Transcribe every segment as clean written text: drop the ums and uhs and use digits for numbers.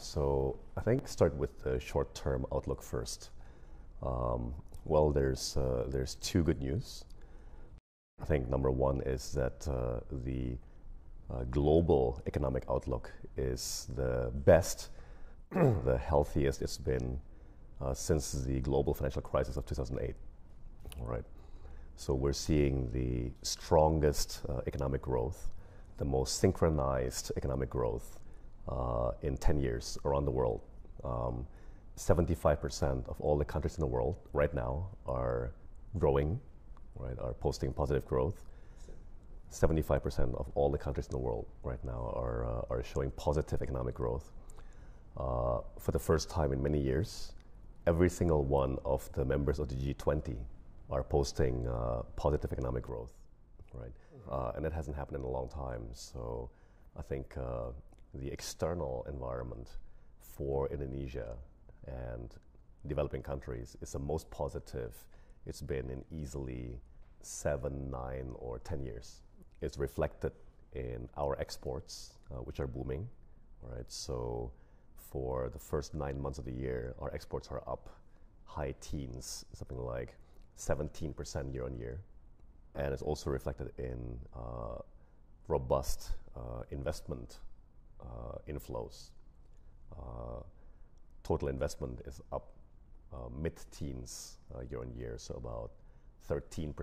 So I think start with the short-term outlook first. Well, there's two good news. I think number one is that the global economic outlook is the best, the healthiest it's been since the global financial crisis of 2008. All right. So we're seeing the strongest economic growth, the most synchronized economic growth in 10 years around the world. 75% of all the countries in the world right now are growing, right, are posting positive growth. 75% of all the countries in the world right now are showing positive economic growth. For the first time in many years, every single one of the members of the G20 are posting positive economic growth, right? And that hasn't happened in a long time. So I think the external environment for Indonesia and developing countries is the most positive it's been in easily 7, 9, or 10 years. It's reflected in our exports, which are booming, right? So for the first 9 months of the year, our exports are up high teens, something like 17% year on year. And it's also reflected in robust investment inflows. Total investment is up mid-teens year on year, so about 13%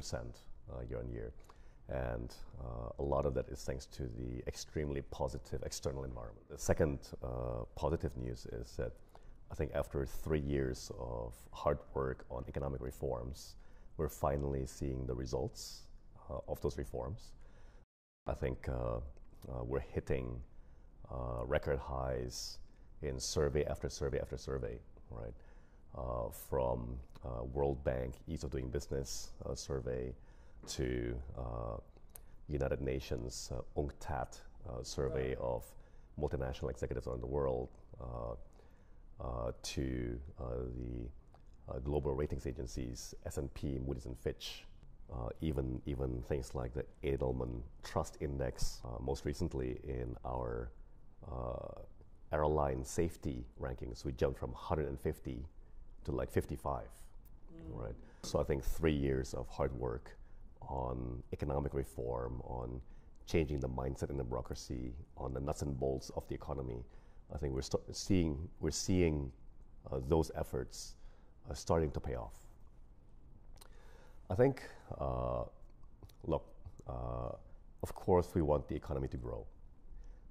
year on year. And a lot of that is thanks to the extremely positive external environment. The second positive news is that I think after 3 years of hard work on economic reforms, we're finally seeing the results of those reforms. I think we're hitting record highs in survey after survey after survey, right? From World Bank Ease of Doing Business survey to United Nations UNCTAD survey of multinational executives around the world, to the global ratings agencies, S&P, Moody's, and Fitch, even things like the Edelman Trust Index, most recently in our airline safety rankings, we jumped from 150 to like 55, right? So I think 3 years of hard work on economic reform, on changing the mindset in the bureaucracy, on the nuts and bolts of the economy, I think we're seeing those efforts starting to pay off. I think, look, of course we want the economy to grow.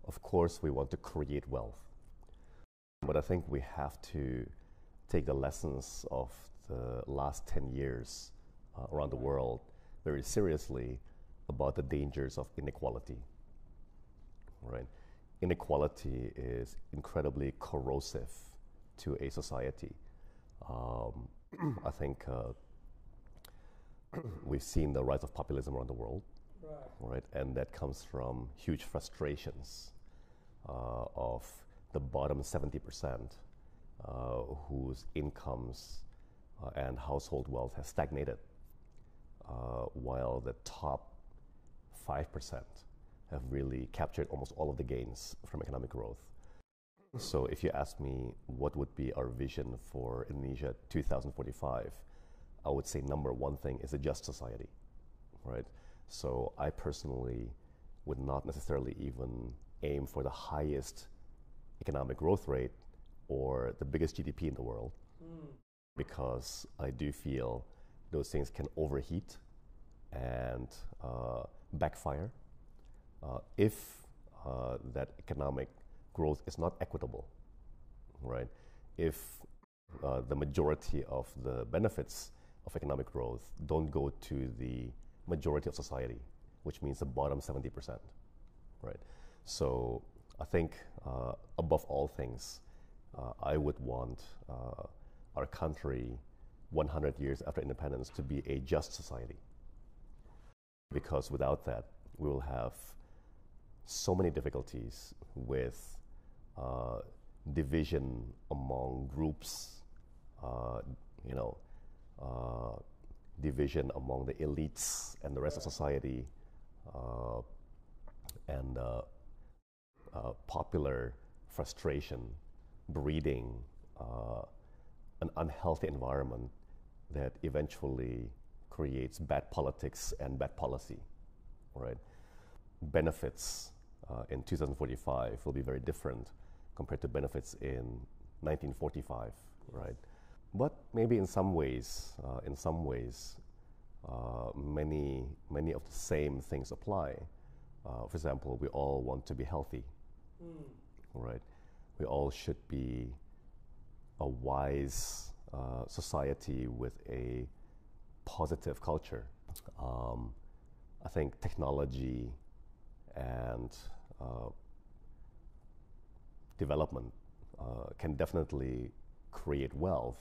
Of course we want to create wealth. But I think we have to take the lessons of the last 10 years around the world very seriously about the dangers of inequality, right? Inequality is incredibly corrosive to a society. I think we've seen the rise of populism around the world, right? And that comes from huge frustrations of the bottom 70% whose incomes and household wealth has stagnated, while the top 5% have really captured almost all of the gains from economic growth. So if you ask me what would be our vision for Indonesia 2045, I would say number one thing is a just society, right? So I personally would not necessarily even aim for the highest economic growth rate or the biggest GDP in the world, because I do feel those things can overheat and backfire if that economic growth is not equitable, right? If the majority of the benefits of economic growth don't go to the majority of society, which means the bottom 70%, right? So I think above all things, I would want our country 100 years after independence to be a just society. Because without that, we will have so many difficulties with division among groups, division among the elites and the rest of society, and popular frustration breeding an unhealthy environment that eventually creates bad politics and bad policy, right? Benefits in 2045 will be very different compared to benefits in 1945, right? But maybe in some ways, many of the same things apply. For example, we all want to be healthy, right? We all should be a wise society with a positive culture. I think technology and development can definitely create wealth,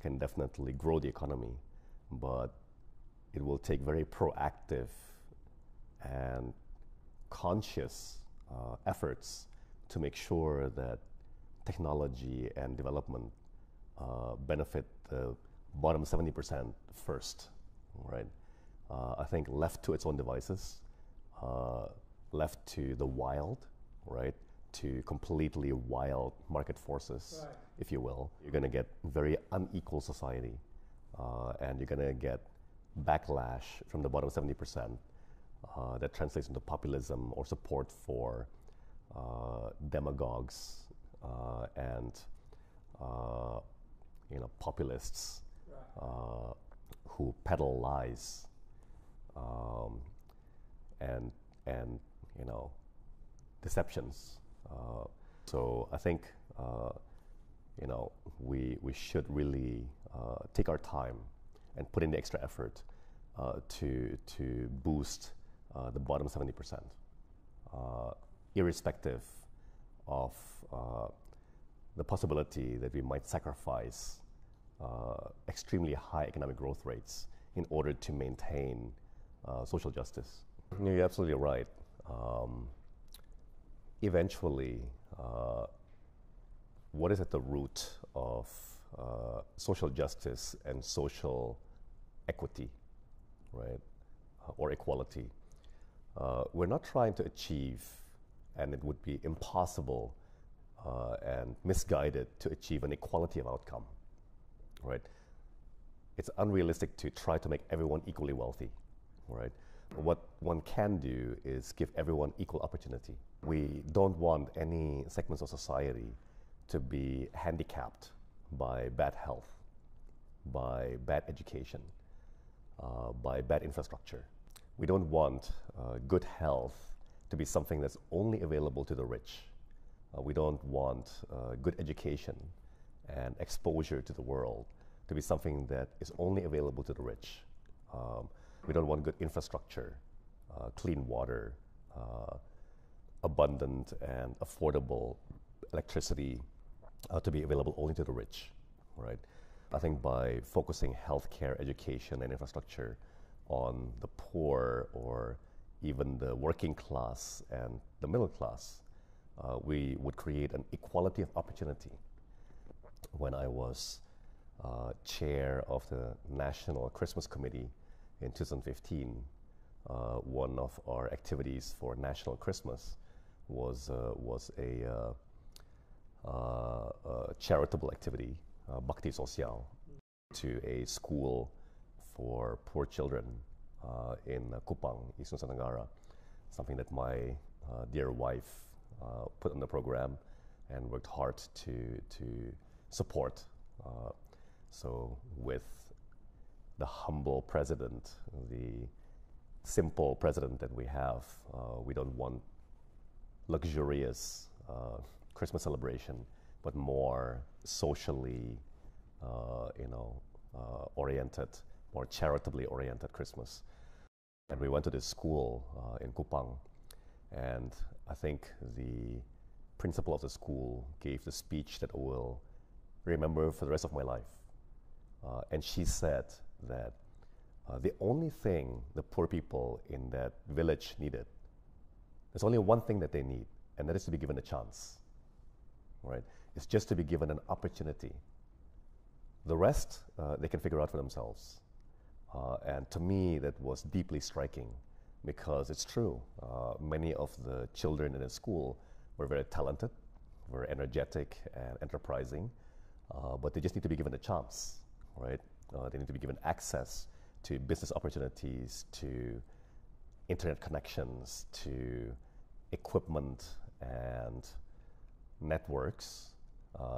can definitely grow the economy, but it will take very proactive and conscious efforts to make sure that technology and development benefit the bottom 70% first, right? I think left to its own devices, left to the wild, right? To completely wild market forces, right, if you will, you're going to get very unequal society, and you're going to get backlash from the bottom 70% that translates into populism or support for demagogues and populists, right, who peddle lies and deceptions. So I think we should really take our time and put in the extra effort to boost the bottom 70%, irrespective of the possibility that we might sacrifice extremely high economic growth rates in order to maintain social justice. You're absolutely right. Eventually, what is at the root of social justice and social equity, right, or equality? We're not trying to achieve, and it would be impossible and misguided to achieve an equality of outcome, right? It's unrealistic to try to make everyone equally wealthy, right? What one can do is give everyone equal opportunity. We don't want any segments of society to be handicapped by bad health, by bad education, by bad infrastructure. We don't want good health to be something that's only available to the rich. We don't want good education and exposure to the world to be something that is only available to the rich. We don't want good infrastructure, clean water, abundant and affordable electricity to be available only to the rich, right? I think by focusing healthcare, education, and infrastructure on the poor or even the working class and the middle class, we would create an equality of opportunity. When I was chair of the National Christmas Committee in 2015, one of our activities for National Christmas was a charitable activity, Bakti Sosial, to a school for poor children in Kupang, East Nusa Tenggara, something that my dear wife put on the program and worked hard to support. So with the humble president, the simple president that we have, we don't want luxurious Christmas celebration, but more socially, oriented, more charitably oriented Christmas. And we went to this school in Kupang, and I think the principal of the school gave the speech that I will remember for the rest of my life. And she said that the only thing the poor people in that village needed, there's only one thing that they need, and that is to be given a chance, right? It's just to be given an opportunity. The rest, they can figure out for themselves. And to me, that was deeply striking, because it's true. Many of the children in the school were very talented, very energetic and enterprising, but they just need to be given a chance, right? They need to be given access to business opportunities, to internet connections, to equipment and networks,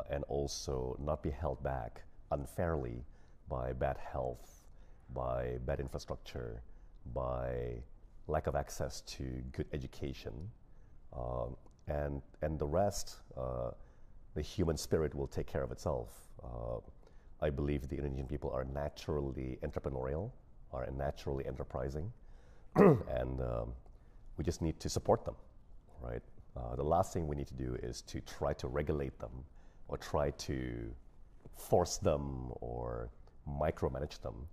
and also not be held back unfairly by bad health, by bad infrastructure, by lack of access to good education, and the rest, the human spirit will take care of itself. I believe the Indonesian people are naturally entrepreneurial, are naturally enterprising, and we just need to support them, right? The last thing we need to do is to try to regulate them or try to force them or micromanage them.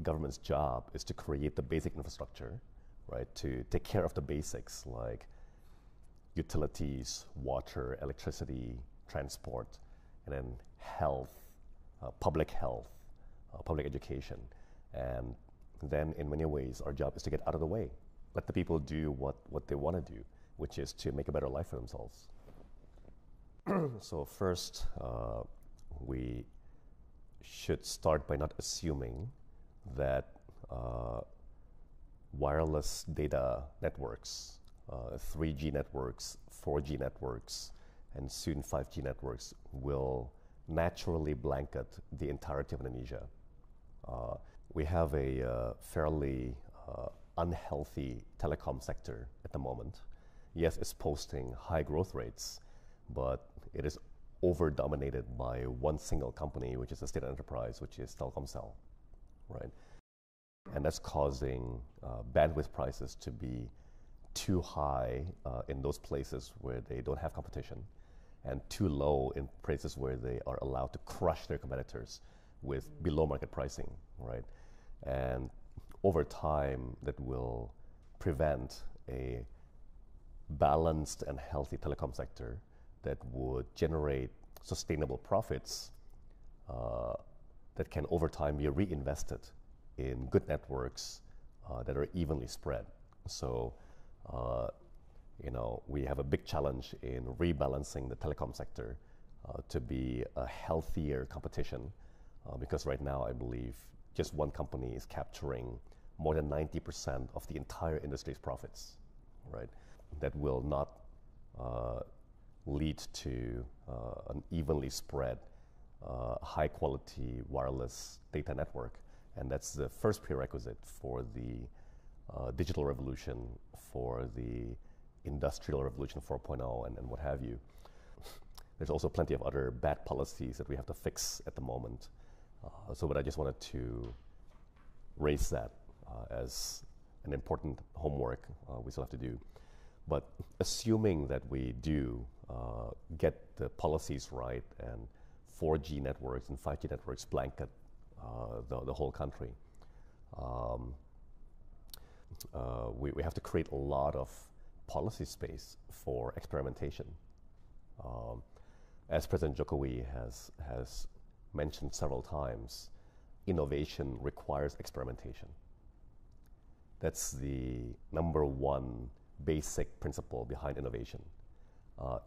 Government's job is to create the basic infrastructure, right? To take care of the basics like utilities, water, electricity, transport, and then health, public health, public education. And then in many ways, our job is to get out of the way. Let the people do what they want to do, which is to make a better life for themselves. So first, we should start by not assuming that wireless data networks, 3G networks, 4G networks, and soon 5G networks will naturally blanket the entirety of Indonesia. We have a fairly unhealthy telecom sector at the moment. Yes, it's posting high growth rates, but it is over-dominated by one single company, which is a state enterprise, which is Telkomsel, right? And that's causing bandwidth prices to be too high in those places where they don't have competition, and too low in places where they are allowed to crush their competitors with below market pricing, right? And over time, that will prevent a balanced and healthy telecom sector that would generate sustainable profits that can over time be reinvested in good networks that are evenly spread. So, we have a big challenge in rebalancing the telecom sector to be a healthier competition, because right now I believe just one company is capturing more than 90% of the entire industry's profits, right? That will not lead to an evenly spread, high quality wireless data network. And that's the first prerequisite for the digital revolution, for the industrial revolution 4.0 and what have you. There's also plenty of other bad policies that we have to fix at the moment. But I just wanted to raise that as an important homework we still have to do. But assuming that we do get the policies right and 4G networks and 5G networks blanket the whole country, we have to create a lot of policy space for experimentation. As President Jokowi has mentioned several times, innovation requires experimentation. That's the number one basic principle behind innovation.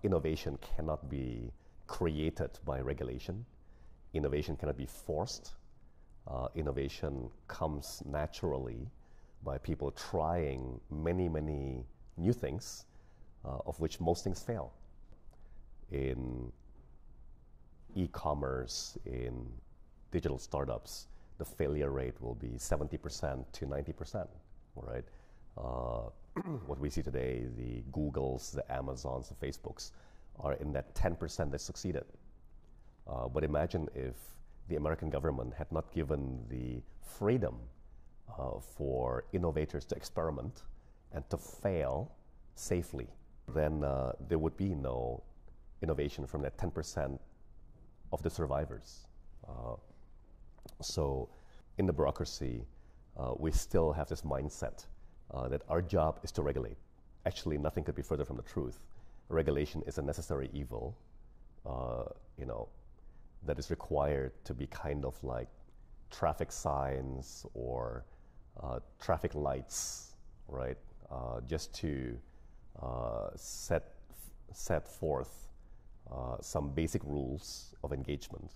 Innovation cannot be created by regulation. Innovation cannot be forced. Innovation comes naturally by people trying many, many new things, of which most things fail. In e-commerce, in digital startups, the failure rate will be 70% to 90%, right? What we see today, the Googles, the Amazons, the Facebooks, are in that 10% that succeeded. But imagine if the American government had not given the freedom for innovators to experiment and to fail safely, then there would be no innovation from that 10% of the survivors. So in the bureaucracy, we still have this mindset that our job is to regulate. Actually, nothing could be further from the truth. Regulation is a necessary evil, that is required to be kind of like traffic signs or traffic lights, right? Just to set forth some basic rules of engagement,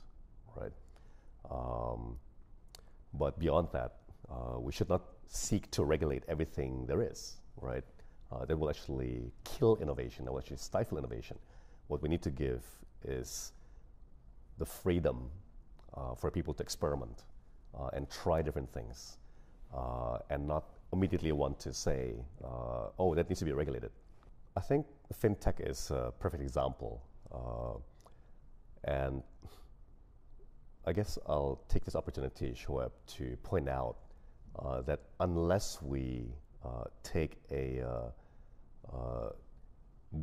right? But beyond that, we should not seek to regulate everything there is, right? That will actually kill innovation, that will actually stifle innovation. What we need to give is the freedom for people to experiment and try different things, and not immediately want to say, oh, that needs to be regulated. I think fintech is a perfect example. And I guess I'll take this opportunity, Shoaib, to point out that unless we take a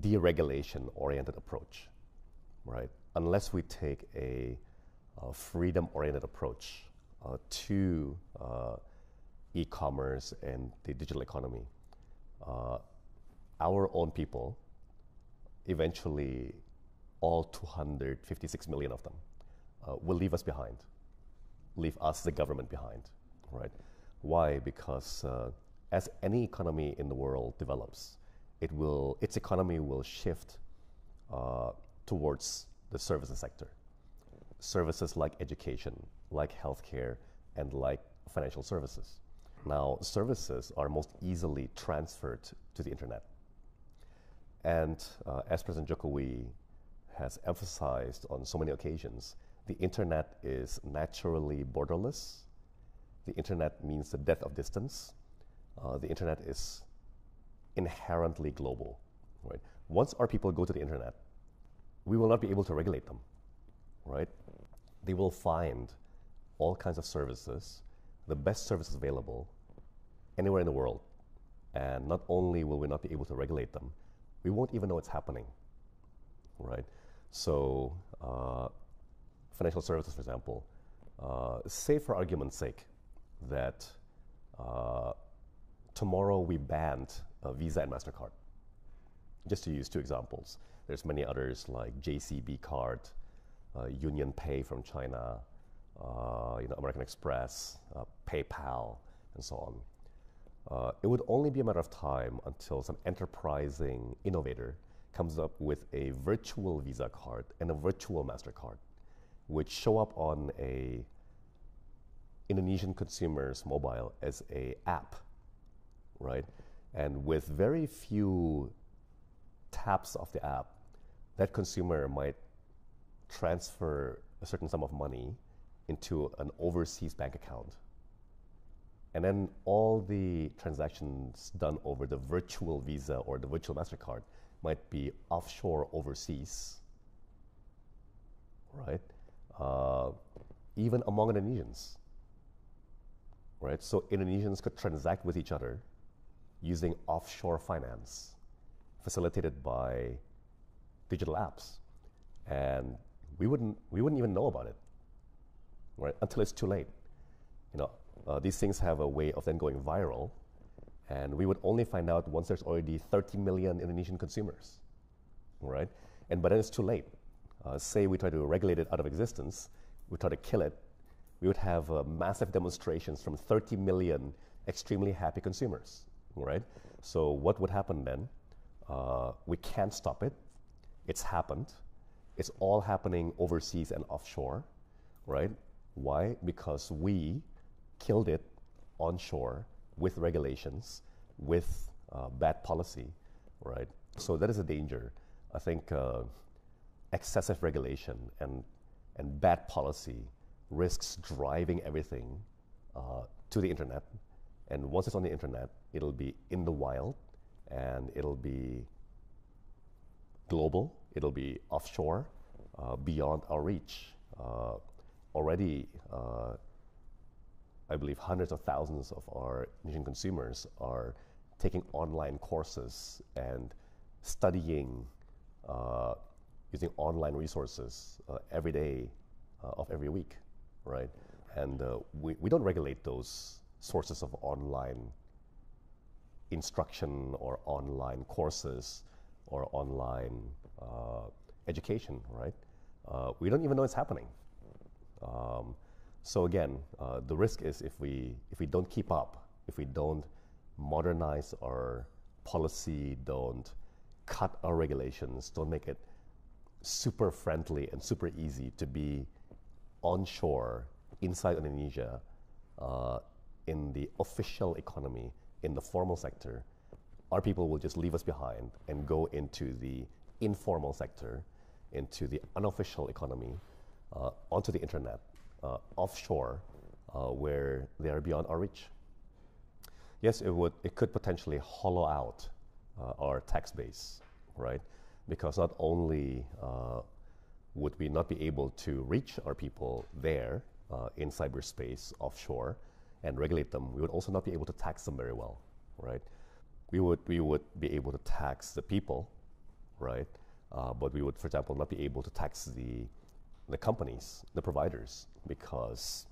deregulation-oriented approach, right? Unless we take a freedom-oriented approach to e-commerce and the digital economy, our own people, eventually all 256 million of them, will leave us behind, leave us, the government, behind, right? Why? Because as any economy in the world develops, its economy will shift towards the services sector. Services like education, like healthcare, and like financial services. Now, services are most easily transferred to the internet. And as President Jokowi has emphasized on so many occasions, the internet is naturally borderless. The internet means the death of distance. The internet is inherently global, right? Once our people go to the internet, we will not be able to regulate them, right? They will find all kinds of services, the best services available anywhere in the world. And not only will we not be able to regulate them, we won't even know it's happening, right? So financial services, for example, say for argument's sake that tomorrow we banned Visa and MasterCard. Just to use two examples. There's many others like JCB Card, Union Pay from China, American Express, PayPal, and so on. It would only be a matter of time until some enterprising innovator comes up with a virtual Visa card and a virtual MasterCard, which show up on a Indonesian consumer's mobile as a app, right? And with very few taps of the app, that consumer might transfer a certain sum of money into an overseas bank account. And then all the transactions done over the virtual Visa or the virtual MasterCard might be offshore overseas, right? Even among Indonesians, right? So Indonesians could transact with each other using offshore finance facilitated by digital apps. And we wouldn't even know about it, right? Until it's too late. These things have a way of then going viral, and we would only find out once there's already 30 million Indonesian consumers, right? And by then it's too late. Say we try to regulate it out of existence, we try to kill it, we would have massive demonstrations from 30 million extremely happy consumers, right? So what would happen then? We can't stop it. It's happened. It's all happening overseas and offshore, right? Why? Because we killed it onshore with regulations, with bad policy, right? So that is a danger. I think excessive regulation and bad policy risks driving everything to the internet. And once it's on the internet, it'll be in the wild, and it'll be global, it'll be offshore, beyond our reach. Already, I believe hundreds of thousands of our Indonesian consumers are taking online courses and studying using online resources every day of every week, right? And we don't regulate those sources of online instruction or online courses or online education, right? We don't even know it's happening. So again, the risk is if we don't keep up, if we don't modernize our policy, don't cut our regulations, don't make it super friendly and super easy to be onshore inside Indonesia in the official economy, in the formal sector, our people will just leave us behind and go into the informal sector, into the unofficial economy, onto the internet, offshore, where they are beyond our reach. Yes, it could potentially hollow out our tax base, right? Because not only would we not be able to reach our people there in cyberspace offshore and regulate them, we would also not be able to tax them very well, right? We would be able to tax the people, right? But we would, for example, not be able to tax the companies, the providers, because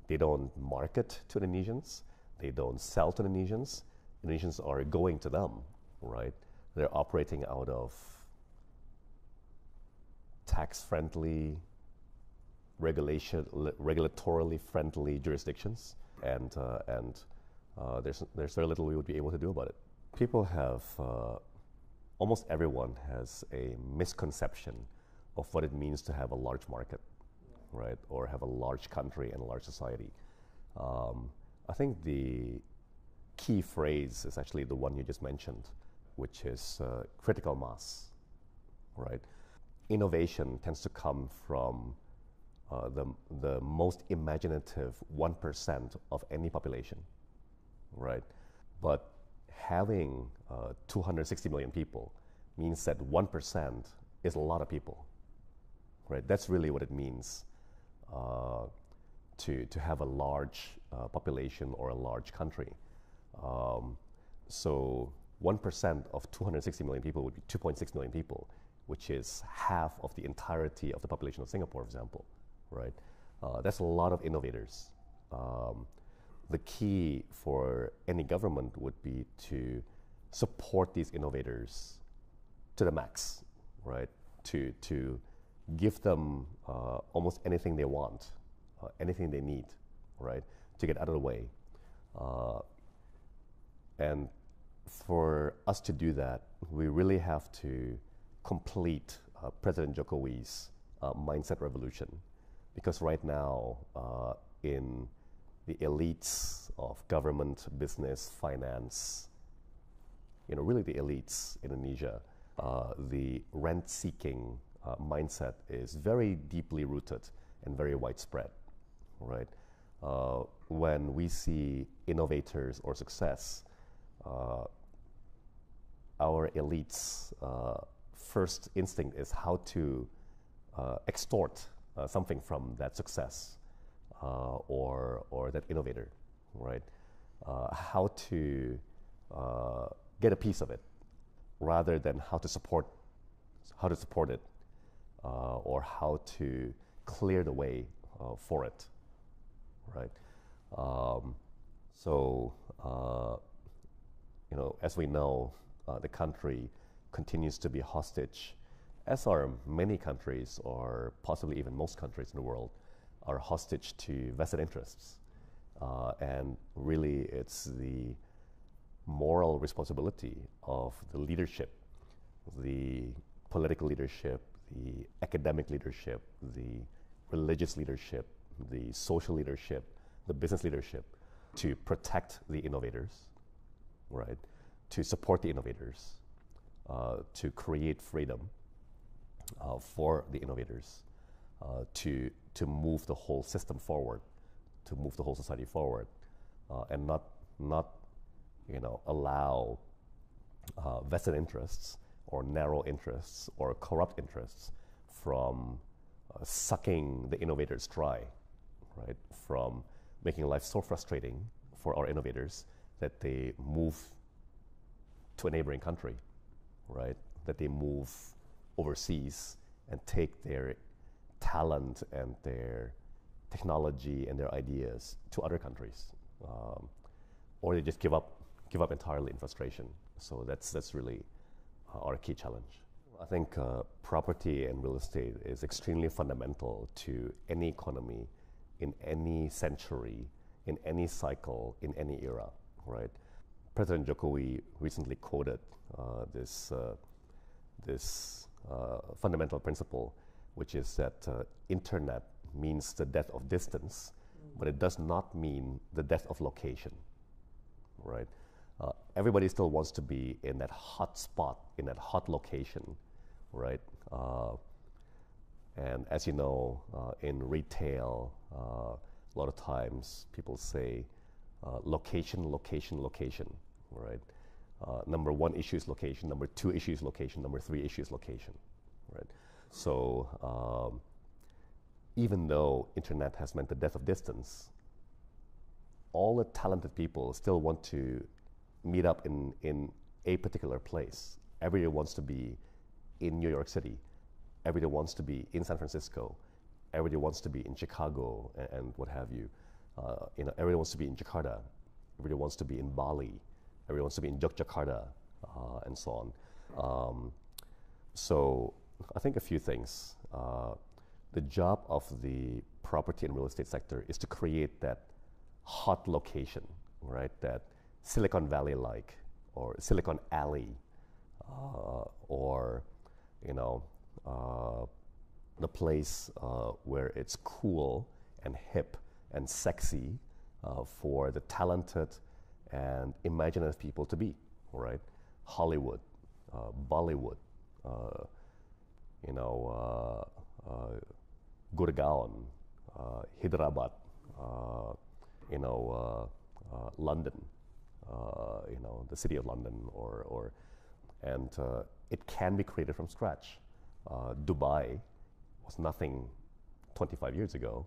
they don't market to Indonesians, they don't sell to Indonesians. Indonesians are going to them, right? They're operating out of tax-friendly, regulatorily friendly jurisdictions, and there's very little we would be able to do about it. People have, almost everyone has a misconception of what it means to have a large market, right? Or have a large country and a large society. I think the key phrase is actually the one you just mentioned, which is critical mass, right? Innovation tends to come from the most imaginative 1% of any population, right? But having 260 million people means that 1% is a lot of people, right? That's really what it means to have a large population or a large country. So 1% of 260 million people would be 2.6 million people, which is half of the entirety of the population of Singapore, for example, right? That's a lot of innovators. The key for any government would be to support these innovators to the max, right? To give them almost anything they want, anything they need, right? To get out of the way. And for us to do that, we really have to complete President Jokowi's mindset revolution. Because right now, in the elites of government, business, finance, really the elites in Indonesia, the rent-seeking mindset is very deeply rooted and very widespread, right? When we see innovators or success, our elites' first instinct is how to extort something from that success or that innovator, right? How to get a piece of it, rather than how to support it, or how to clear the way for it, right? As we know, the country continues to be hostage, as are many countries, or possibly even most countries in the world, are hostage to vested interests. And really, it's the moral responsibility of the leadership, the political leadership, the academic leadership, the religious leadership, the social leadership, the business leadership, to protect the innovators, right? To support the innovators, to create freedom for the innovators, to move the whole system forward, to move the whole society forward, and not allow vested interests or narrow interests or corrupt interests from sucking the innovators dry, right? From making life so frustrating for our innovators that they move to a neighboring country, right? That they move overseas and take their talent and their technology and their ideas to other countries, or they just give up entirely in frustration. So that's really our key challenge. I think property and real estate is extremely fundamental to any economy, in any century, in any cycle, in any era, right? President Jokowi recently quoted this fundamental principle, which is that internet means the death of distance, but it does not mean the death of location, right? Everybody still wants to be in that hot spot, in that hot location, right? And as you know, in retail, a lot of times people say location, location, location, right? Number one issue is location, number two issue is location, number three issue is location, right? So even though internet has meant the death of distance, all the talented people still want to meet up in a particular place. Everybody wants to be in New York City. Everybody wants to be in San Francisco. Everybody wants to be in Chicago and what have you. Everybody wants to be in Jakarta. Everybody wants to be in Bali. Everybody wants to be in Yogyakarta, and so on. So I think a few things. The job of the property and real estate sector is to create that hot location, right? That Silicon Valley-like, or Silicon Alley, or the place where it's cool and hip and sexy for the talented and imaginative people to be, right? Hollywood, Bollywood, Gurgaon, Hyderabad, London, the city of London, and it can be created from scratch. Dubai was nothing 25 years ago.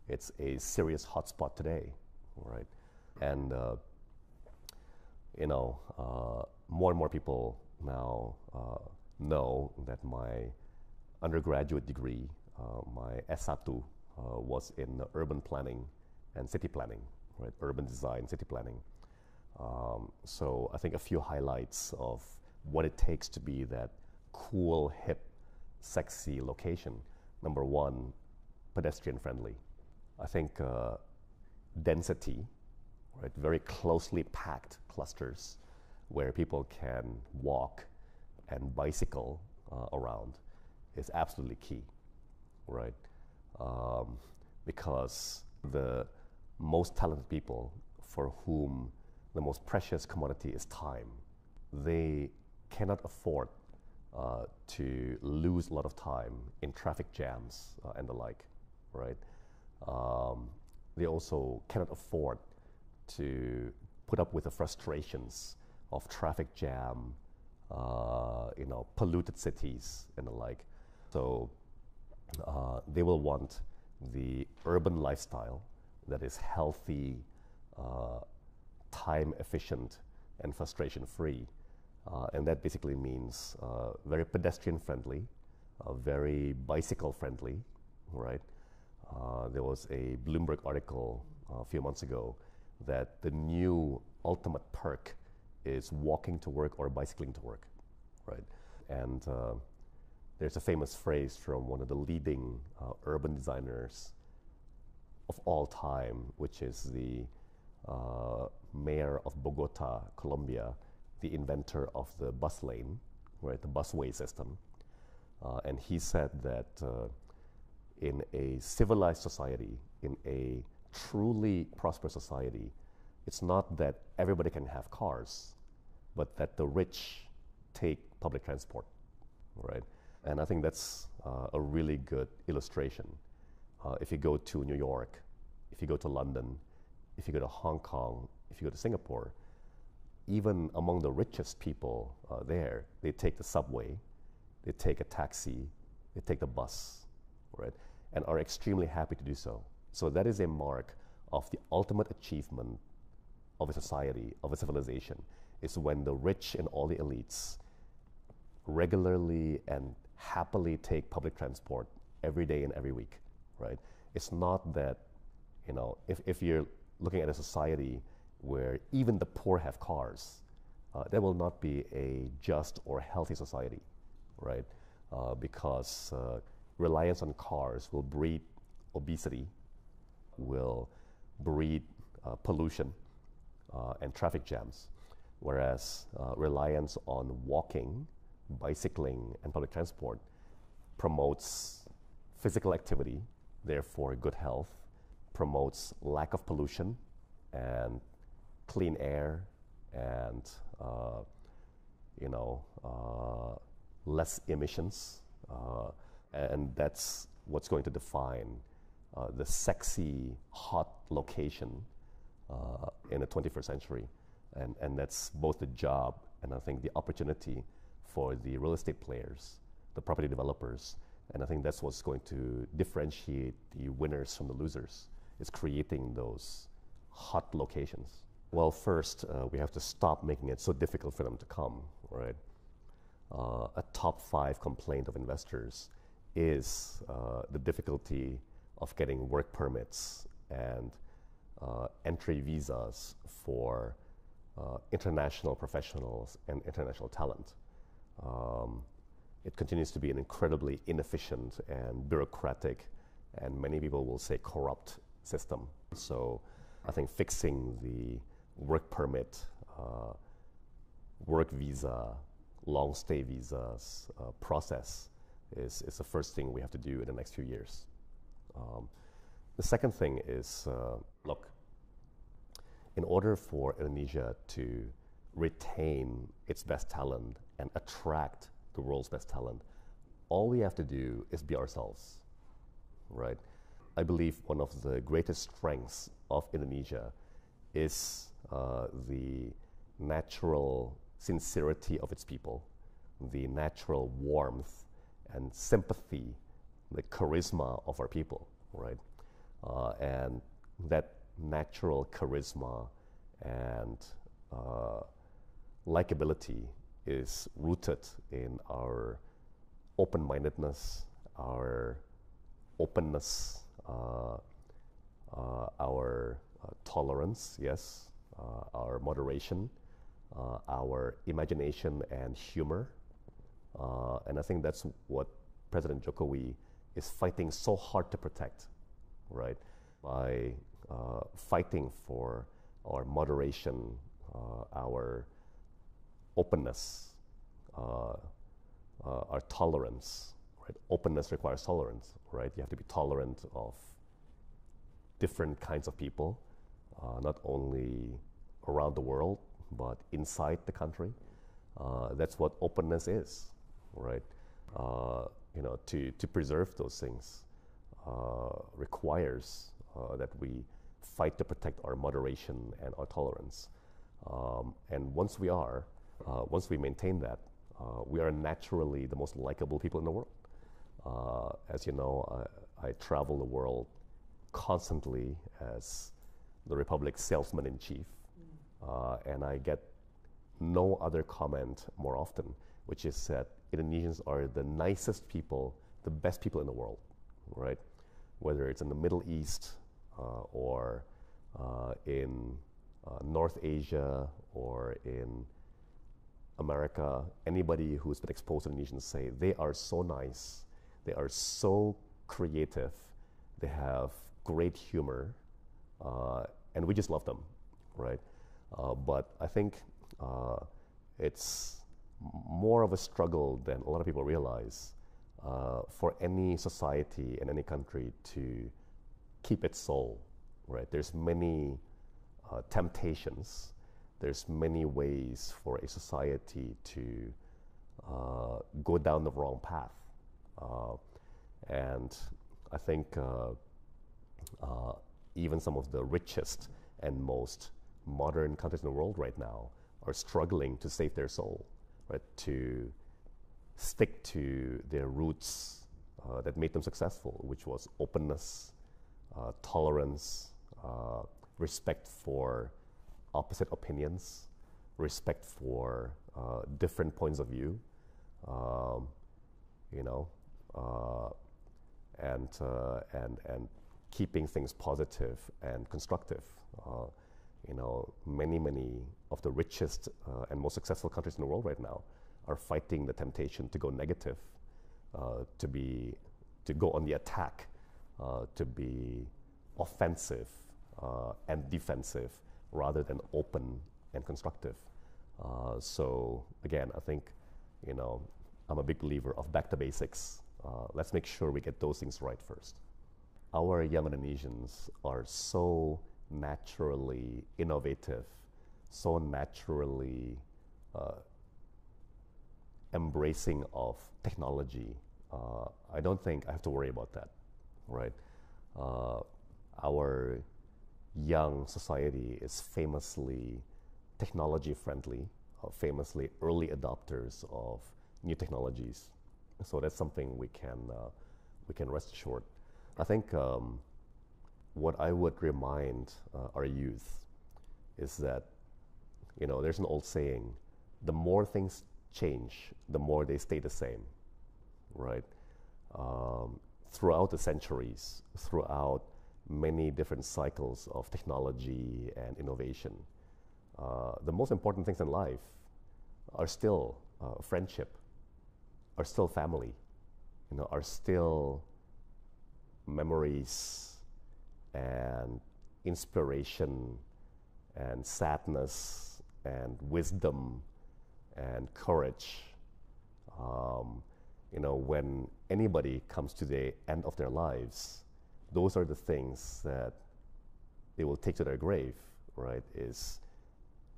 It's a serious hotspot today, right? And more and more people now know that my undergraduate degree, my S1, was in urban planning and city planning, right? Urban design, city planning. So I think a few highlights of what it takes to be that cool, hip, sexy location. Number one, pedestrian friendly. I think density, right? Very closely packed clusters where people can walk and bicycle around is absolutely key, right? Because the most talented people for whom the most precious commodity is time, they cannot afford to lose a lot of time in traffic jams and the like, right? They also cannot afford to put up with the frustrations of traffic jam, polluted cities and the like. So they will want the urban lifestyle that is healthy, time efficient, and frustration free. And that basically means very pedestrian friendly, very bicycle friendly, right? There was a Bloomberg article a few months ago that the new ultimate perk is walking to work or bicycling to work, right? And there's a famous phrase from one of the leading urban designers of all time, which is the mayor of Bogota, Colombia, the inventor of the bus lane, right, the busway system. And he said that in a civilized society, in a truly prosperous society, it's not that everybody can have cars, but that the rich take public transport, right? And I think that's a really good illustration. If you go to New York, if you go to London, if you go to Hong Kong, if you go to Singapore, even among the richest people there, they take the subway, they take a taxi, they take the bus, right? And are extremely happy to do so. So that is a mark of the ultimate achievement of a society, of a civilization, is when the rich and all the elites regularly and happily take public transport every day and every week, right? It's not that, if you're looking at a society where even the poor have cars, that will not be a just or healthy society, right? Because reliance on cars will breed obesity, will breed pollution and traffic jams, whereas reliance on walking, bicycling and public transport promotes physical activity, therefore good health, promotes lack of pollution and clean air and less emissions, and that's what's going to define the sexy, hot location in the 21st century. And that's both the job and I think the opportunity for the real estate players, the property developers, and I think that's what's going to differentiate the winners from the losers, is creating those hot locations. Well, first, we have to stop making it so difficult for them to come, right? A top 5 complaint of investors is the difficulty of getting work permits and entry visas for international professionals and international talent. It continues to be an incredibly inefficient and bureaucratic, and many people will say corrupt system. So I think fixing the work permit, work visa, long stay visas process is the first thing we have to do in the next few years. The second thing is, look, in order for Indonesia to retain its best talent and attract the world's best talent, all we have to do is be ourselves, right? I believe one of the greatest strengths of Indonesia is the natural sincerity of its people, the natural warmth and sympathy, the charisma of our people, right? And that natural charisma and likability is rooted in our open-mindedness, our openness, our tolerance, yes, our moderation, our imagination and humor. And I think that's what President Jokowi is fighting so hard to protect, right? By fighting for our moderation, our openness, our tolerance, right? Openness requires tolerance, right? You have to be tolerant of different kinds of people, not only around the world, but inside the country. That's what openness is, right? To preserve those things requires that we fight to protect our moderation and our tolerance. And once we maintain that, we are naturally the most likable people in the world. As you know, I travel the world constantly as the Republic's salesman-in-chief, and I get no other comment more often, which is that Indonesians are the nicest people, the best people in the world, right? Whether it's in the Middle East or in North Asia or in America, anybody who's been exposed to Indonesians say they are so nice, they are so creative, they have great humor, and we just love them, right? But I think it's more of a struggle than a lot of people realize for any society and any country to keep its soul, right? There's many temptations, there's many ways for a society to go down the wrong path. And I think even some of the richest and most modern countries in the world right now are struggling to save their soul, right? To stick to their roots that made them successful, which was openness, tolerance, respect for opposite opinions, respect for different points of view, and keeping things positive and constructive. Many of the richest and most successful countries in the world right now are fighting the temptation to go negative, to go on the attack, to be offensive and defensive rather than open and constructive. So again, I think I'm a big believer of back to basics. Let's make sure we get those things right first. Our young Indonesians are so naturally innovative, so naturally embracing of technology. I don't think I have to worry about that, right? Our young society is famously technology friendly, famously early adopters of new technologies. So that's something we can rest assured. I think what I would remind our youth is that, you know, there's an old saying, the more things change, the more they stay the same, right? Throughout the centuries, throughout many different cycles of technology and innovation, the most important things in life are still friendship, are still family, you know, are still memories and inspiration and sadness and wisdom and courage. You know, when anybody comes to the end of their lives, those are the things that they will take to their grave, right? Is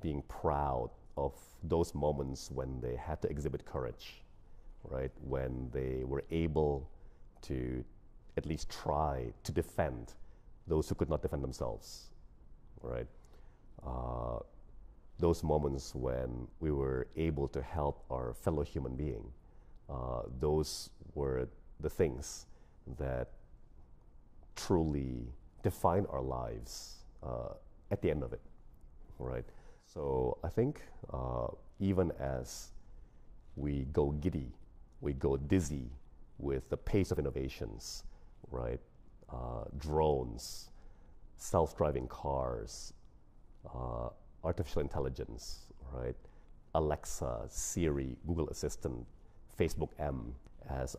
being proud of those moments when they had to exhibit courage, right? When they were able to at least try to defend those who could not defend themselves, right? Those moments when we were able to help our fellow human being, those were the things that truly define our lives at the end of it, right? So I think even as we go giddy, we go dizzy with the pace of innovations, right? Drones, self-driving cars, artificial intelligence, right? Alexa, Siri, Google Assistant, Facebook M, as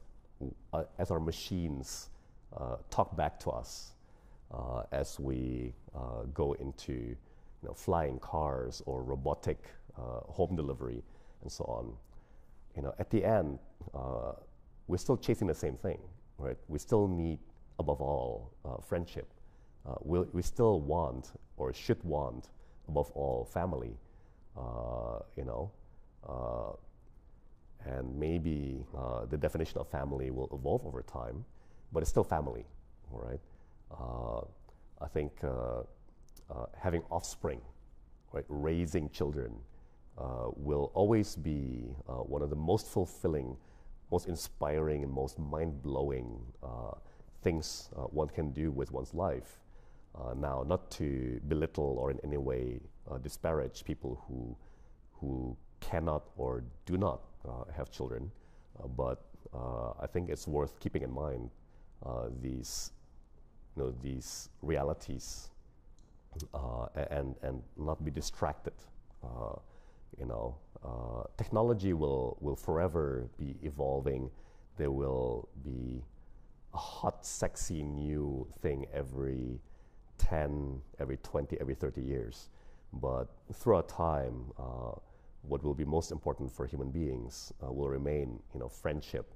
our machines talk back to us as we go into, you know, flying cars or robotic home delivery and so on. You know, at the end, we're still chasing the same thing, right? We still need, above all, friendship. We still want, or should want, above all, family, you know. And maybe the definition of family will evolve over time, but it's still family, right? I think having offspring, right, raising children, will always be one of the most fulfilling, most inspiring, and most mind-blowing things one can do with one's life. Now, not to belittle or in any way disparage people who cannot or do not have children, but I think it's worth keeping in mind these realities and not be distracted. Technology will forever be evolving. There will be a hot, sexy new thing every 10, every 20, every 30 years. But throughout time, what will be most important for human beings will remain, friendship,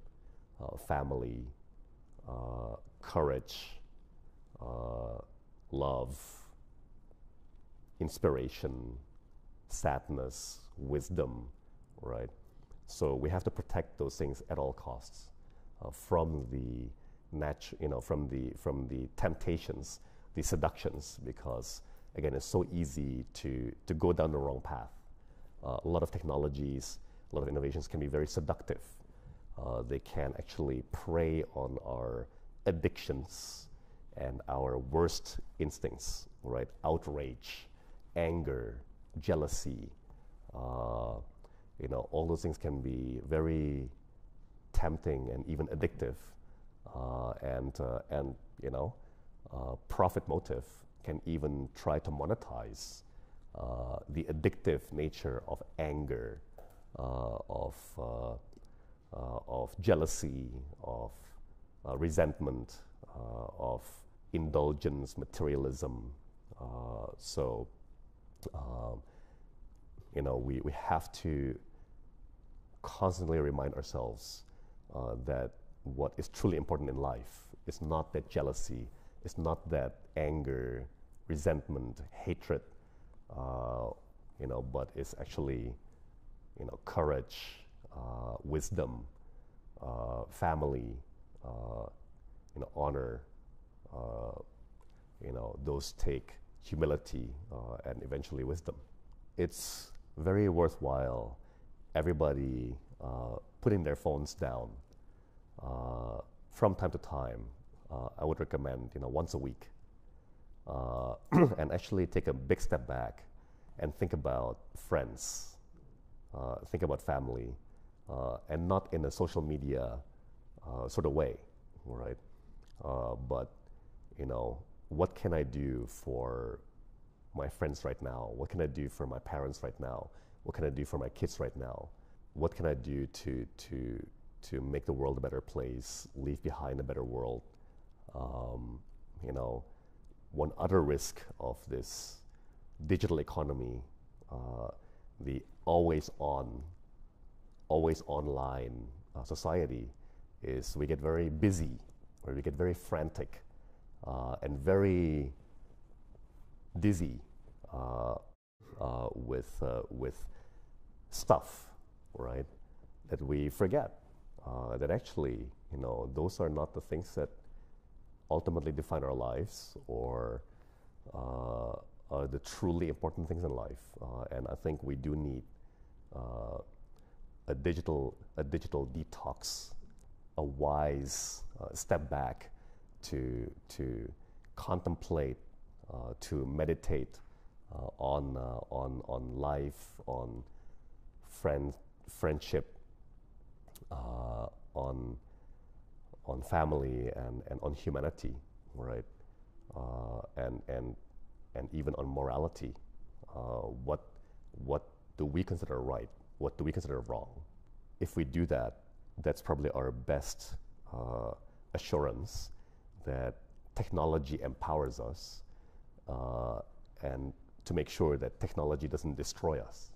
family, courage, love, inspiration, sadness, wisdom, right? So we have to protect those things at all costs from the from the temptations, the seductions, because again, it's so easy to go down the wrong path. A lot of technologies, a lot of innovations can be very seductive. They can actually prey on our addictions and our worst instincts, right? Outrage, anger, jealousy, all those things can be very tempting and even addictive, profit motive can even try to monetize the addictive nature of anger, of jealousy, of resentment, of indulgence, materialism. We have to constantly remind ourselves that what is truly important in life is not that jealousy, it's not that anger, resentment, hatred, but it's actually, courage, wisdom, family, honor. Those take humility and eventually wisdom. It's very worthwhile everybody putting their phones down from time to time. I would recommend, once a week, and actually take a big step back and think about friends, think about family, and not in a social media sort of way, right? But, what can I do for my friends right now? What can I do for my parents right now? What can I do for my kids right now? What can I do to make the world a better place, leave behind a better world? One other risk of this digital economy, the always online society, is we get very busy, or we get very frantic, and very dizzy with stuff, right? That we forget that actually, those are not the things that ultimately define our lives, or are the truly important things in life. And I think we do need a digital detox, a wise step back to contemplate, to meditate on life, on friendship, on family, and on humanity, right? And even on morality. What do we consider right? What do we consider wrong? If we do that, that's probably our best assurance that technology empowers us, and to make sure that technology doesn't destroy us.